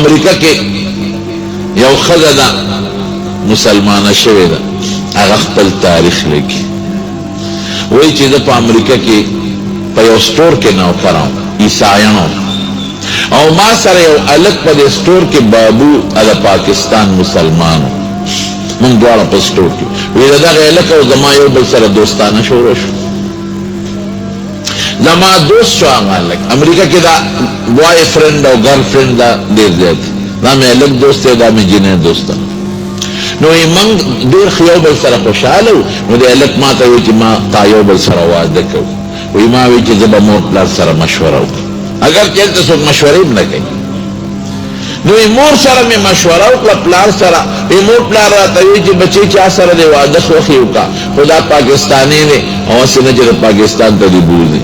امریکا کې یو ښځه ده مسلمانه شوې ده، هغه خپل تاریخ لیکي، وایي چې زه په امریکا کې په یو سټور کې نوکر وم، عیسایانو، او ما سره یو هلک په دې سټور کې بابو د پاکستان مسلمان و، موږ دواړه په سټور کې، وایي د دغه هلک او زما یو بل سره دوستانه شروع شو. زما دوست شو هغه هلک، امریکا کې دا بوای فرینډ او ګرل فرینډ دا ډېر زیات، دا مې هلک دوست دی، دا مې جنۍ دوست ده. نو موږ ډېر ښه یو بل سره خوشحاله وو. نو د هلک ما ته وایي چې ما تا یو بل سره واده کوو. وایي ما وایي چې زه به مور پلار سره مشوره وکړم، اگر چې هلته څوک مشورې هم نه کوي. نو مور سره مې مشوره وکړه، پلار سره. مور پلار راته وایي چې بچې چا سره دی واده خوښې وکړه، خو دا پاکستاني دی او هسې نه چې د پاکستان ته دې بوځي،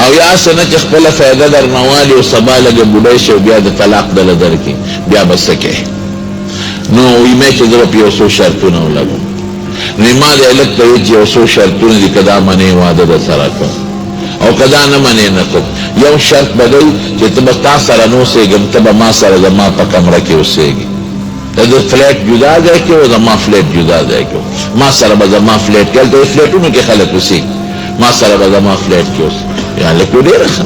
او یا هسې نه چې خپله فایده درنه والي او سبا لږه بوډۍ شي او بیا د طلاق دله درکړي، بیا به څه کوې؟ نو وایي مې چې زه به په یو څو شرطونه ولګوم. نو ما د هلک ته وایي چې یو څو شرطونه دي، که دا منې واده در سره کوم، او که دا نه منې نه کوم. یو شرط به دی چې ته به تا سره نه اوسېږم، ته به ما سره زما په کمره کې اوسېږي، ته د فلیټ جدا ځای کې او زما فلیټ جدا ځای کې، ما سره به زما فلیټ کې، هلته فلیټونو کې خلک اوسېږي، ما سره به زما فلیټ کې اوسېږي. یا لکه ډېره ښه.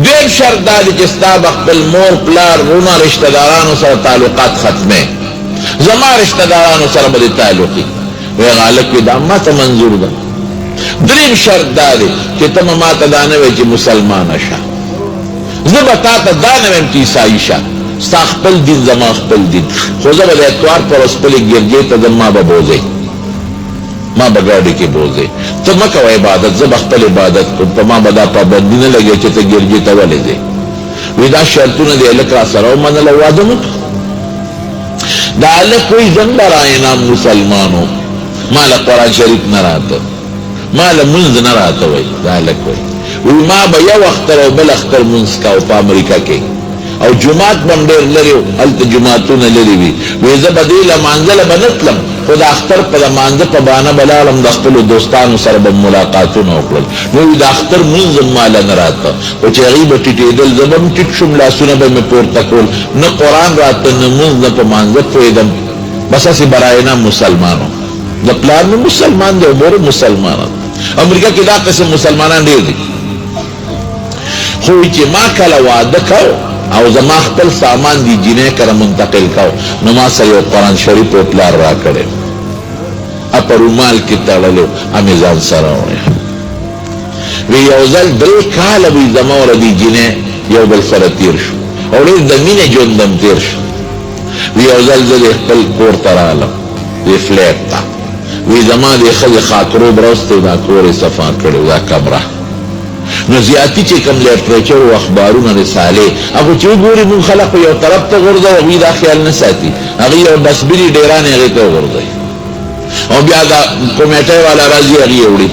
دویم شرط دا دی چې ستا به خپل مور پلار رونه رشته دارانو سره تعلقات ختمې، زما رشته دارانو سره به دې تعلقي. وایي هغه هلک وایي دا ما ته منظور ده. دریم شرط دا دی چې ته به ما ته دا نه وایې چې مسلمانه شه، زه به تا ته دا نه وایم چې عیسایي شه، ستا خپل دین زما خپل دین، خو زه به د اتوار پر ورځ خپلې ګرجې ته ځم، ما به بوځئ، ما به ګاډي کې بوځئ، ته مه کوه عبادت، زه به خپل عبادت کوم، په ما به دا پابندي نه لګوي چې ته ګرجې ته ولې ځې. وایي دا شرطونه د هلک را سره ومنل او واده مو کړه. دا هلک وایي زه هم برای نام مسلمان وم، ما له قرآن شریف نه راته، ما له مونځ نه راته. وایي دا هلک وایي ما به یو اختر او بل اختر مونځ کاوه په امریکا کې، او جماعت به هم ډېر لرې وو، هلته جماعتونه لرې وي. وایي زه به دې لمانځله به نه تلم، خو د اختر په لمانځه په بهانه به لاړم، د خپلو دوستانو سره به ملاقاتونه وکړل. نو وایي د اختر مونځ هم ماله نه راته، خو چې هغوی به ټیټېدل، زه به هم ټیټ شوم، لاسونه به مې پورته کول، نه قرآن راته، نه مونځ، نه په مانځه پوهېدم، بس هسې برای نام مسلمان وم. د پلار مې مسلمان دی او مور مسلمانه ده. امریکا کې دا قسم مسلمانان ډېر دي. خو چې ما کله واده کو او زما خپل سامان دی جنۍ کره منتقل کو، نو ما سره یو قرآن شریف او پلار را کړی، په رومال کې تړلی، امې ځان سره وړی. وی یو ځل 3 کاله وی زما او دې جنۍ یو بل سره تیر شو، او ډېر د مینې ژوند هم تیر شو. وی یو ځل زه د خپل کور ته رالم، دې فلیټ ته، وی زما د ښځې خاطرو برسته دا کور یې صفا کړی، دا کمره. نو زیاتی چې کوم لیټریچر او اخبارونه رسالې هغه چې وګوري موږ خلک یو طرف ته غورځوو، هغوی دا خیال نه ساتي، هغوی یو ډسبینې ډېرانې هغې ته وغورځوي، او بیا دا کمیټۍ والا راځي هغې یې وړي.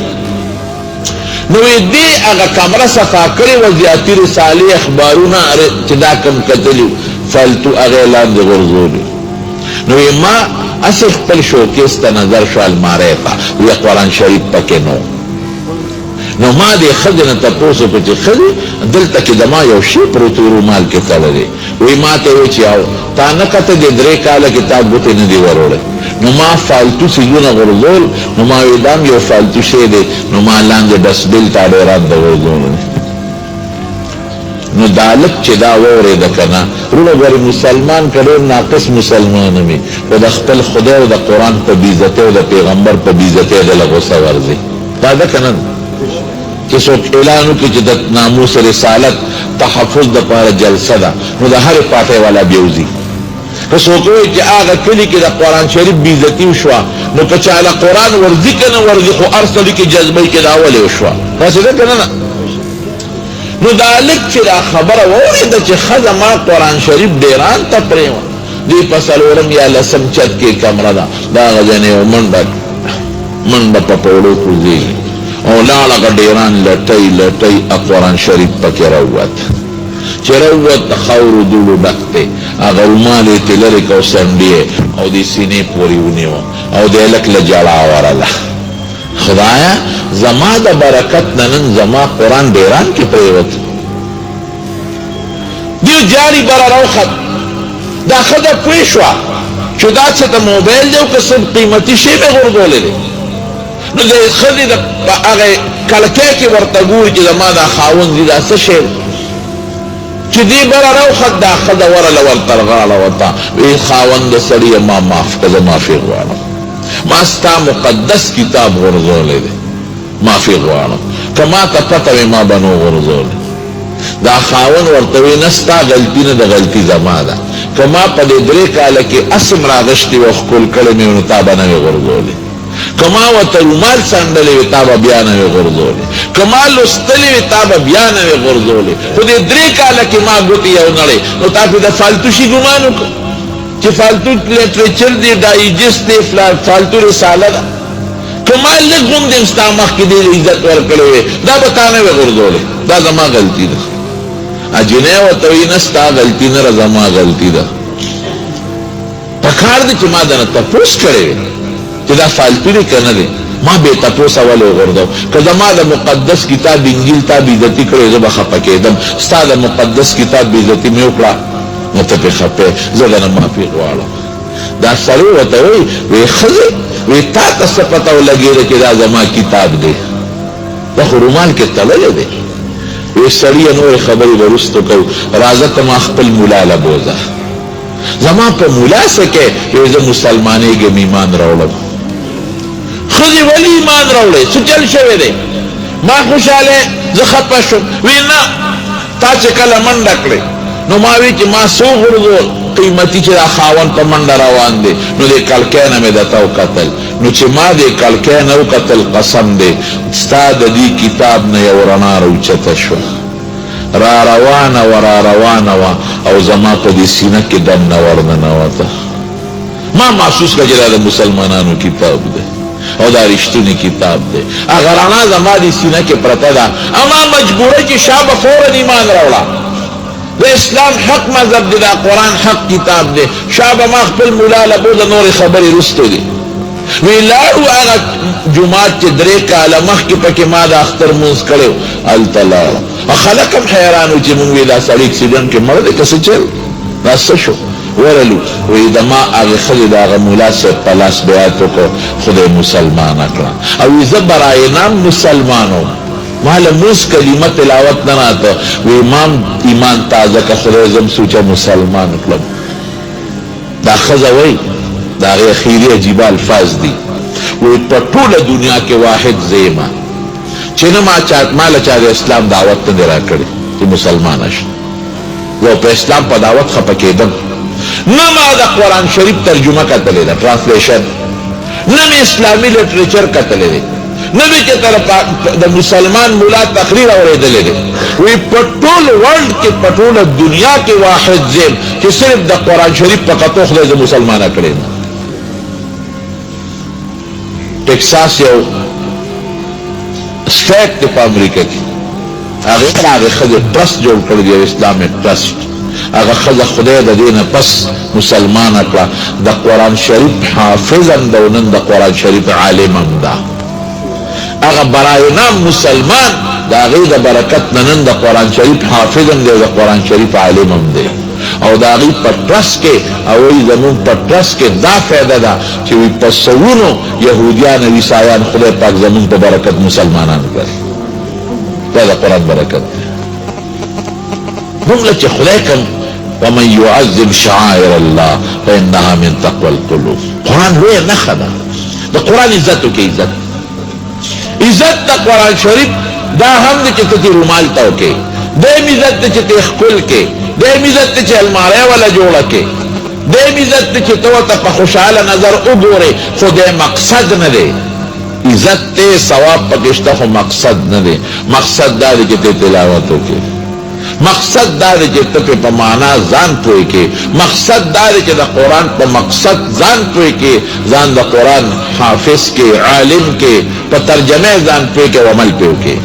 نو دې هغه کمره صفا کړې وه، زیاتي رسالې اخبارونه چې دا کم کتلي فالتو هغې لاندې غورځولي. نو ما هسې خپل شوکیس ته نظر شو، المارۍ ته، وی قرآن شریف پکې نو. نو ما دې ښځې نه تپوس وکړو چې ښځې دلته کې زما یو شی پروت وي رومال کې تړلی. وایي ما ته وایي چې او تا نه کته دې 3 کاله کې تا ګوتې نه دي وروړی. نو ما فالتو څیزونه غورځول، نو ما وایي دا هم یو فالتو شی دی، نو ما لاندې ډسبیل تا ډېران د غورځولو. نو دا هلک چې دا واورېده که نه، وروڼه ګورې مسلمان که ډېر ناقص مسلمان وي، خو د خپل خدای او د قرآن په بېعزتۍ او د پیغمبر په بېعزتۍ دله غوسه ورځي. دا ده که نه؟ چې څوک اعلان وکړي چې د ناموس رسالت تحفظ دپاره جلسه ده، نو د هرې پارټۍ والا بېوځي. که څوک وایي چې هغه کلي کې د قرآن شریف بېعزتي وشوه، نو که چاله قرآن ورځي که نه ورځي، خو هر سړي کې جذبه چې دا ولې وشوه، داسې ده که نه؟ نو دا هلک چې دا خبره واورېده چې ښځه ما قرآن شریف ډېران ته پرېوه، دې په 4 یا 10 چت کې کمره ده، دا هغه ځای نه یو منډه په پوړو کوزېږي، او لاړه هغه ډېران لټۍ لټۍ قرآن شریف پکې راووت. چې راووت د خاورو دوړو ډک دی، هغه رومال یې ترې لرې کړ او څنډې یې او دې سینې پورې ونیوه، او د هلک له ژړا ورله. خدایا زما د برکت نه نن زما قرآن ډېران کې پرېوت. دیو جاري بره راوخت، دا خدا پوی شوا چې دا څه ته موبایل دی او که څه قیمتي شی مې غورځولی دی، نو د ښځې د هغه کلکۍ کې ورته ګوري چې زما دا خاوند دی دا څه شی دی چې دې بره راوخت، دا ښځه ورله ورته غاړه وته وی خاوند سړیه ما معاف که زه معافي غواړم، ما ستا مقدس کتاب غورځولی دی، معافي غواړم، که ما ته پته وي ما به نو غورځولی. دا خاوند ورته وی نه ستا غلطي نه د غلطي زما ده، که ما په دې 3 کاله کې اسم راغشتي و ښکل کړی مې نو تا به نه وې غورځولی، که ما ورته رومال څنډلی وي تا به بیا نه وې غورځولی، که ما لوستلی وي تا به بیا نه وې غورځولی، خو دې 3 کاله کې ما ګوتې یو نړی، نو تا پې د فالتو شي ګمان وکړه چې فالتو لټریچر دی، ډایجسټ دی، فالتو رساله ده، که ما لږ هم دې ستا مخکې دې عزت ورکړی وی دا به تا نه وې غورځولی، دا زما غلطي ده. اجنه ورته وی نه ستا غلطي نه ده زما غلطي ده. پکار دی چې ما دنه تپوس کړی وی چې دا فالتو دی که نه دی، ما بې تپوسه ولې وغورځو، که زما د مقدس کتاب انجیل تا بېعزتي کړی زه به خفه کېدم، ستا د مقدس کتاب بېعزتي مې وکړه نو ته پې خفه زه دنه معافي غواړم. دا سړی ورته وی وی ښځې وی تا ته څه پته ولګېده چې دا زما کتاب دی، دا خو رومال کې تړلی دی. وی سړیه نورې خبرې به وروستو کوو، راځه ته ما خپل ملا له بوځه، زما په ملا څه کې؟ وی زه مسلمانېږم ایمان راوړم. ښځې ولې ایمان راوړی؟ څه چل شوی دی؟ ما خوشحاله زه خفه شوم. وی نه تا چې کله منډه کړې نو ما وی چې ما څه وغورځول قیمتي چې دا خاوند په منډه روان دی، نو دې کلکۍ نه مې درته وکتل، نو چې ما دې کلکۍ نه وکتل قسم دی ستا د دې کتاب نه یو رڼا راوچته شوه، را روانه وه را روانه وه او زما په دې سینه کې دننه ورننوته. ما محسوس کړه چې دا د مسلمانانو کتاب دی او دا رښتونی کتاب دی، هغه رڼا زما دې سینه کې پرته ده، اما مجبوره چې شا به فوراً ایمان راوړه. د اسلام حق مذهب دی، دا قرآن حق کتاب دی، شابه ما خپل ملا له بوځه نورې خبرې رستو دي. وی لاړو هغه جومات چې 3 کاله مخکې پکې ما د اختر مونځ کړی و هلته لاړم، خلک هم حیران وو چې مونږ وی دا سړی اکسیډنټ کې مړ دی که څه چل دا څه شو؟ ورلو وی د ما هغې ښځې د هغه ملا صاحب په لاس بیعت وکړو، خدای مسلمانه کړه، او وی زه برای نام مسلمان وم، ما لمونځ کلمه تلاوت نه راته، وی امام ایمان تازه که خدای زم سوچه مسلمان کړم. دا ښځه وی دا هغې اخیري عجیبه الفاظ دي، وی په ټوله دنیا کې واحد زه یم چې نه ما له چا د اسلام دعوت نه دی راکړی چې مسلمانه شي، زه په اسلام په دعوت خفه کېدم، نه ما د قرآن شریف ترجمه کتلی ده ټرانسلیشن، نه مې اسلامي لټریچر کتلی دی، نه مې چې د مسلمان ملا تقریر اورېدلی دی. وی په ټول ورلډ کې په ټوله دنیا کې واحد زیم چې صرف د قرآن شریف په قطو خدای زه مسلمانه کړی یم. ټکساس یو سټیټ دی په امریکا کې، هغې ښځې ټرسټ جوړ کړی دی، اسلامیک ټرسټ، هغه ښځه خدای د دې نه پس مسلمانه کړه، د قرآن شریف حافظ هم ده او نن د قرآن شریف عالم هم ده، هغه برای نام مسلمان د هغې د برکت نه نن د قرآن شریف حافظ هم دی او د قرآن شریف عالم هم دی، او د هغې په ټرسټ کې او وایي زمونږ په ټرسټ کې دا فایده ده چې وایي په سوونو یهودیان او عیسایان خدای پاک زمونږ په برکت مسلمانان کړي، دا د قرآن برکت دی. موږ له چې خدای کوم ومن يعظم شعائر الله فإنها من تقوى القلوب، قرآن لویه نښه ده، د قرآن عزت وکړي، عزت د قرآن شریف دا هم دی چې ته دې رومال ته وکړې، دیم عزت دی چې ته ښکل کې، دیم عزت دی چې الماری وله جوړه کې، دیم عزت دی چې ته ورته په خوشحاله نظر وګورې، خو دی مقصد نه دی، عزت دی ثواب پکې شته خو مقصد نه دی، مقصد دا دی چې ته تلاوت وکړې، مقصد دا دی چې ته په معنا ځان پوه کې، مقصد دا دی چې د قرآن په مقصد ځان پوه کې، ځان د قرآن حافظ کې، عالم کې، په ترجمه ځان پوه کې او عمل پوه کې.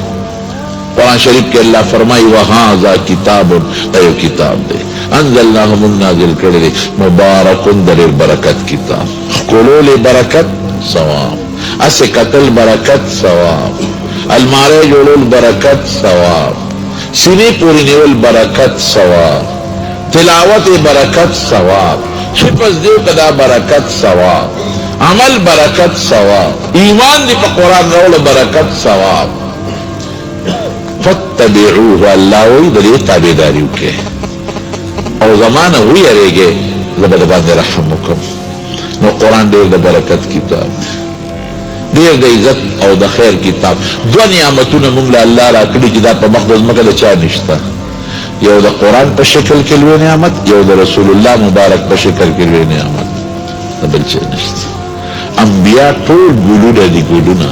قرآن شریف کې الله فرمایي وهذا کتاب، دا یو کتاب دی انزلناه موږ نازل کړی دی، مبارک د ډېر برکت کتاب، ښکلول برکت ثواب، هسې کتل برکت ثواب، الماری جوړول برکت ثواب، سینې پورې نیول برکت ثواب، تلاوت برکت ثواب، حفظ دیو کدا برکت ثواب، عمل برکت ثواب، ایمان دی پا قرآن رول برکت ثواب. فتبعوه اللہ وی دلی تابیداریو کے او زمانہ ہوئی ارے گے زبد باند رحمکم. نو قرآن دیر دا برکت کتاب، دیر دا عزت او دا خیر کتاب. دو نعمتون منگل اللہ را کلی جدا پا مخدوز مکل چا نشتا، یو دا قرآن پا شکل کلوی نعمت، یو دا رسول اللہ مبارک پا شکل کلوی نعمت، دا بلچے نشتا. انبیاء طول گلونا دی گلونا،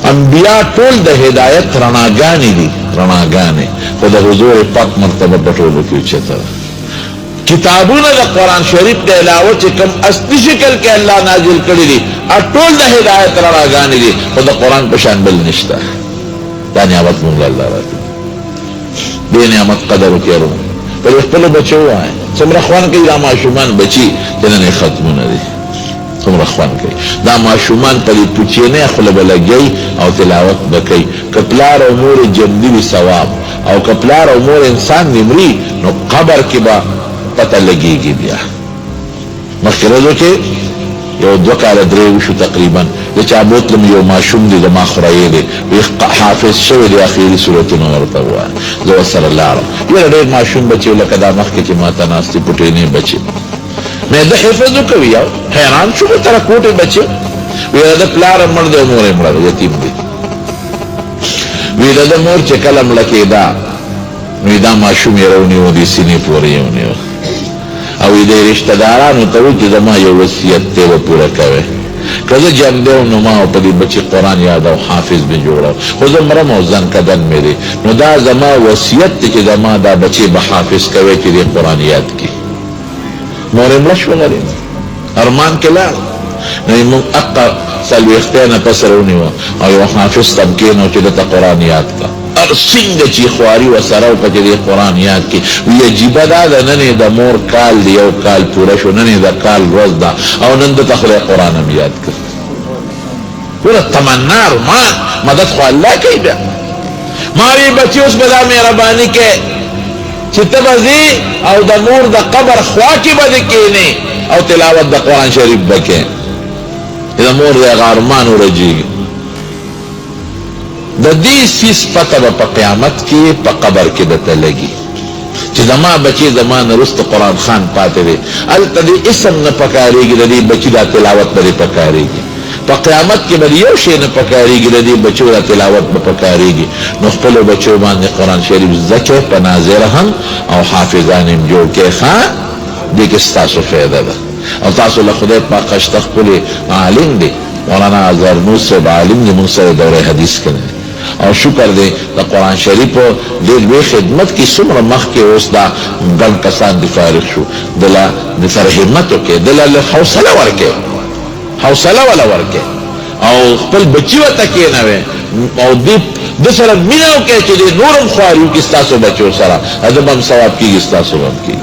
انبیاء طول دا ہدایت رناگانی دی رناگانی، خدا حضور پاک مرتبہ بطولو کیو چھتا. کتابون دا قرآن شریف دا علاوہ چکم اصلی شکل کے اللہ نازل کری دی اٹول دا ہدایت رناگانی دی، خدا قرآن پشان بل نشتا. دا نعمت مونگا اللہ راتی دے نعمت قدر کرو. پر اخپلو بچو آئے سمرا خوان کئی دا معشومان بچی جنن ختمون دی سمرا خوان کئی دا معشومان پلی پوچینے اخلب لگئی او تلاوت بکئی. کپلار امور جمدی بی ثواب او کپلار امور انسان نمری نو قبر کی با پتہ لگی گی بیا. مخیرزو کے یو دو کال دریوشو تقریبا دا چابوتلم یو معشوم دی دا ما خرائی دی حافظ شوی دی آخیری صورتو نورتا ہوا زو صلی اللہ علیہ یہ دیر معشوم بچے لکا دا مخ کے چی ماتا ناستی پٹینے بچے میں دا حفظو کوئی آو حیران شو کہ ترہ کوٹے بچے ویدہ دا پلار مرد امور امرد یتیم دی ویدہ دا مور چکلم لکی دا ویدہ معشوم یرونی ہو دی سینی پوری ہونی ہو او دے رشتہ دارانو تاوی چی زمان یو وصیت تے و پورا کوئے کذا جم دے و نماو پا دی بچی قرآن یاد او حافظ بھی جوڑا خوزا مرم او زن کدن میرے نو دا زمان وصیت تے چی زمان دا بچی بحافظ کوئے چی دی قرآن یاد کی مورم رشو غرین ارمان کلا نو امون اقا سلوی اختینا پسرونی و او یو حافظ تبکینو چی دا قرآن یاد کا ارسنگ چی خواری و سراو پا چی دی قرآن یاد کی وی عجیبہ دا دا ننی دا مور کال دی او کال پورا شو ننی دا کال روز دا او نند تخلی قرآن ہم یاد کر پورا تمنا رمان مدد خواہ اللہ کئی بیا ماری بچی اس بدا مہربانی کے چی تبزی او دا مور دا قبر خواہ کی بدی کینے او تلاوت دا قرآن شریف بکے دا مور دا غارمان و رجیگ دا دی سیس پتہ با پا قیامت کی پا قبر کی دتا لگی چی زمان بچی زمان رست قرآن خان پاتے دے التا دی اسم نا پکارے گی دا دی بچی دا تلاوت با دی پکارے گی پا قیامت کی بلی یو شے نا پکارے گی دا دی بچو دا تلاوت با پکارے گی نخپلو بچو باندے قرآن شریف زکے پا ناظر ہم او حافظانیم جو کے خان دیکھ استاسو فیدہ دا او تاسو لخدای پاک اشتخ پلی عالم دی مولانا زرنوس سے عالم دی منصر دور حدیث کرنے اور شکر دے دا قرآن شریف دیر بے خدمت کی سمر مخ کے اس دا گن کسان دی فارغ شو دلا دی سر حمتو کے دلا حوصلہ ورکے حوصلہ والا ورکے او خپل بچی و تکیے نوے او دی سر منو کے چلی نورم خواریو کستاسو بچو سرا ادب ہم ثواب کی کستاسو ہم کی